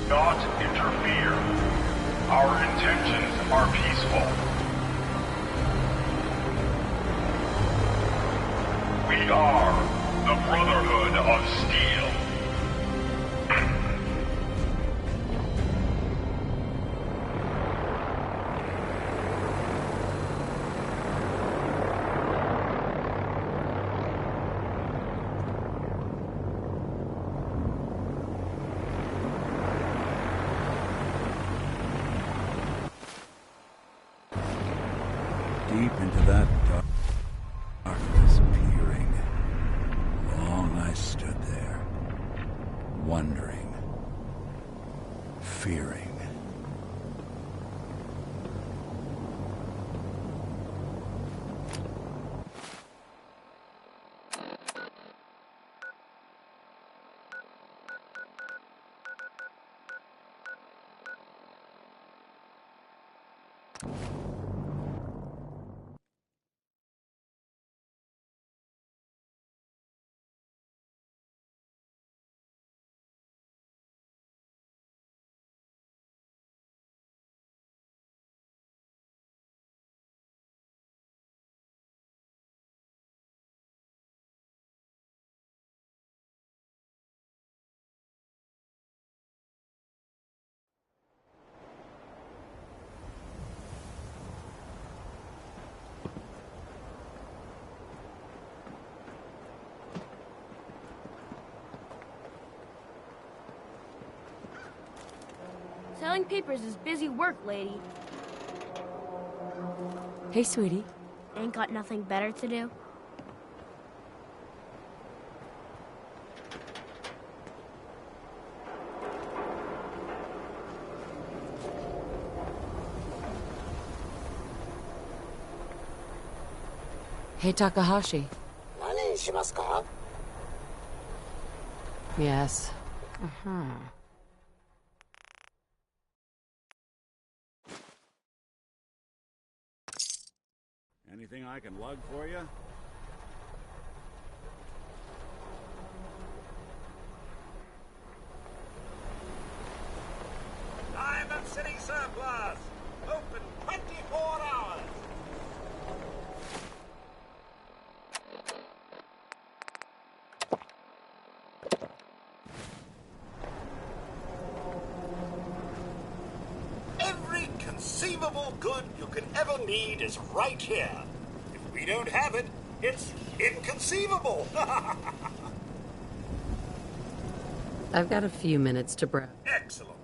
not interfere. Our intentions are peaceful. We are the Brotherhood of Steel. Deep into that darkness peering, long I stood there, wondering, fearing. Selling papers is busy work, lady. Hey, sweetie. Ain't got nothing better to do? Hey, Takahashi. 何にしますか? Yes. Anything I can lug for you? Diamond City Surplus! Open 24 hours! Every conceivable good you can ever need is right here. If we don't have it, it's inconceivable. I've got a few minutes to browse. Excellent.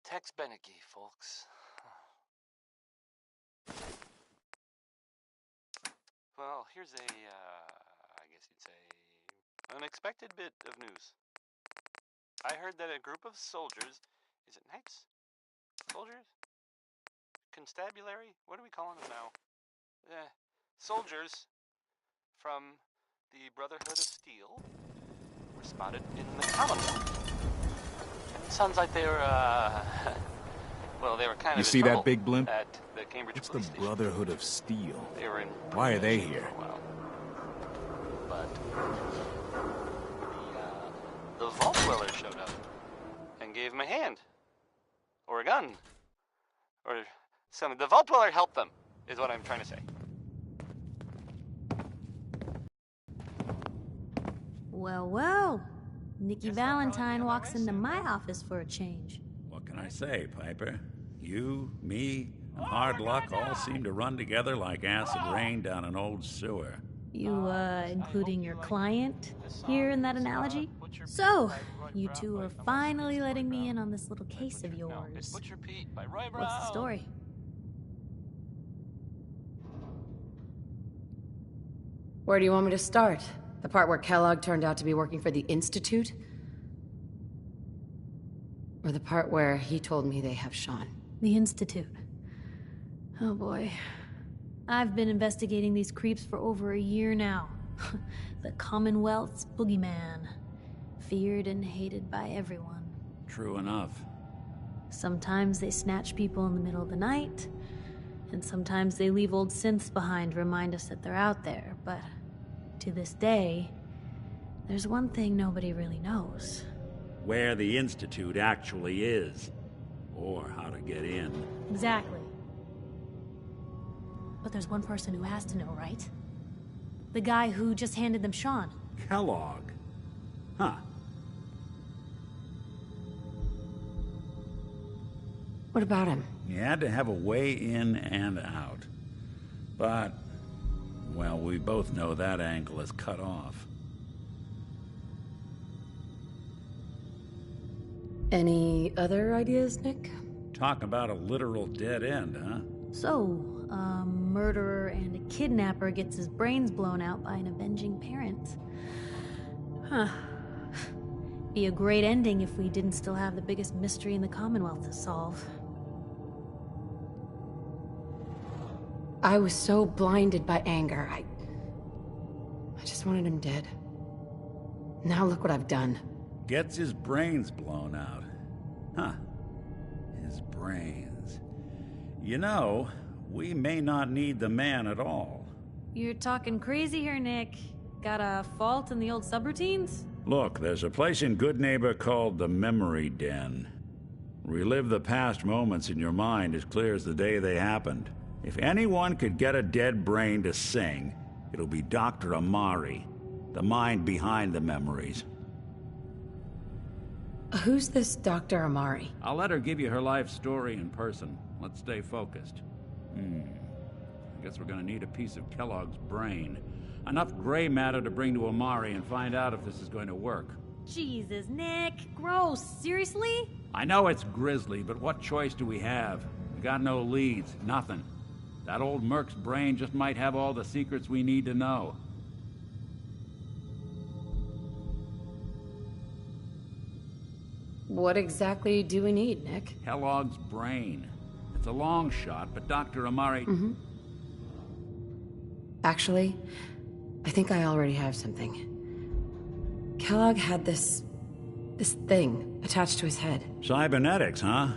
Tex Beneke, folks. Well, here's a, I guess you'd say, unexpected bit of news. I heard that a group of soldiers, is it knights? Soldiers? Constabulary? What are we calling them now? Soldiers from the Brotherhood of Steel were spotted in the Commonwealth. And it sounds like they were, well, they were kind of You see that big blimp? At the Cambridge It's the police station. Brotherhood of Steel. They were in Why are they for here? a while. But the Vault Dweller showed up and gave him a hand. Or a gun. Or something. The Vault Dweller helped them, is what I'm trying to say. Well, well. Nikki Valentine walks into my office for a change. What can I say, Piper? You, me, and hard luck all seem to run together like acid rain down an old sewer. You, including your client here in that analogy? So, you two are finally letting me in on this little case of yours. Butcher Pete by Roy What's the story? Where do you want me to start? The part where Kellogg turned out to be working for the Institute? Or the part where he told me they have Sean? The Institute. Oh boy. I've been investigating these creeps for over a year now. The Commonwealth's boogeyman. Feared and hated by everyone. True enough. Sometimes they snatch people in the middle of the night, and sometimes they leave old synths behind to remind us that they're out there, but to this day, there's one thing nobody really knows. Where the Institute actually is. Or how to get in. Exactly. But there's one person who has to know, right? The guy who just handed them Sean. Kellogg. Huh. What about him? He had to have a way in and out. But, well, we both know that angle is cut off. Any other ideas, Nick? Talk about a literal dead end, huh? So, a murderer and a kidnapper gets his brains blown out by an avenging parent. Huh. Be a great ending if we didn't still have the biggest mystery in the Commonwealth to solve. I was so blinded by anger, I just wanted him dead. Now look what I've done. Gets his brains blown out. Huh. His brains. You know, we may not need the man at all. You're talking crazy here, Nick. Got a fault in the old subroutines? Look, there's a place in Good Neighbor called the Memory Den. Relive the past moments in your mind as clear as the day they happened. If anyone could get a dead brain to sing, it'll be Dr. Amari, the mind behind the memories. Who's this Dr. Amari? I'll let her give you her life story in person. Let's stay focused. I guess we're gonna need a piece of Kellogg's brain. Enough gray matter to bring to Amari and find out if this is going to work. Jesus, Nick. Gross. Seriously? I know it's grisly, but what choice do we have? We got no leads, nothing. That old Merc's brain just might have all the secrets we need to know. What exactly do we need, Nick? Kellogg's brain. It's a long shot, but Dr. Amari... Actually, I think I already have something. Kellogg had this thing attached to his head. Cybernetics, huh?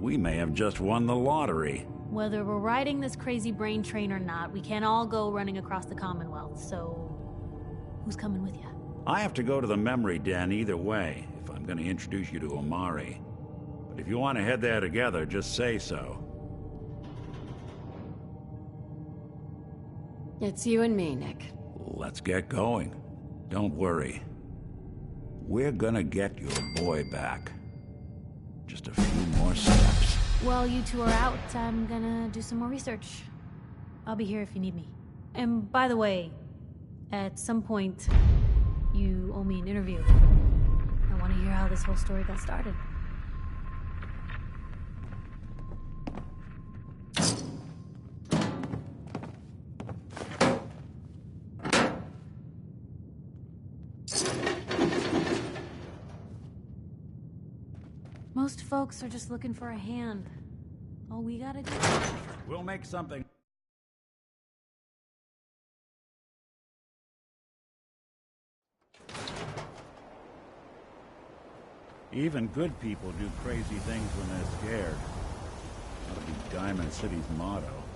We may have just won the lottery. Whether we're riding this crazy brain train or not, we can't all go running across the Commonwealth, so... who's coming with you? I have to go to the Memory Den either way, if I'm gonna introduce you to Amari. But if you want to head there together, just say so. It's you and me, Nick. Let's get going. Don't worry. We're gonna get your boy back. Just a few more steps. While you two are out, I'm gonna do some more research. I'll be here if you need me. And by the way, at some point, you owe me an interview. I want to hear how this whole story got started. Most folks are just looking for a hand. All we gotta do... We'll make something. Even good people do crazy things when they're scared. That'll be Diamond City's motto.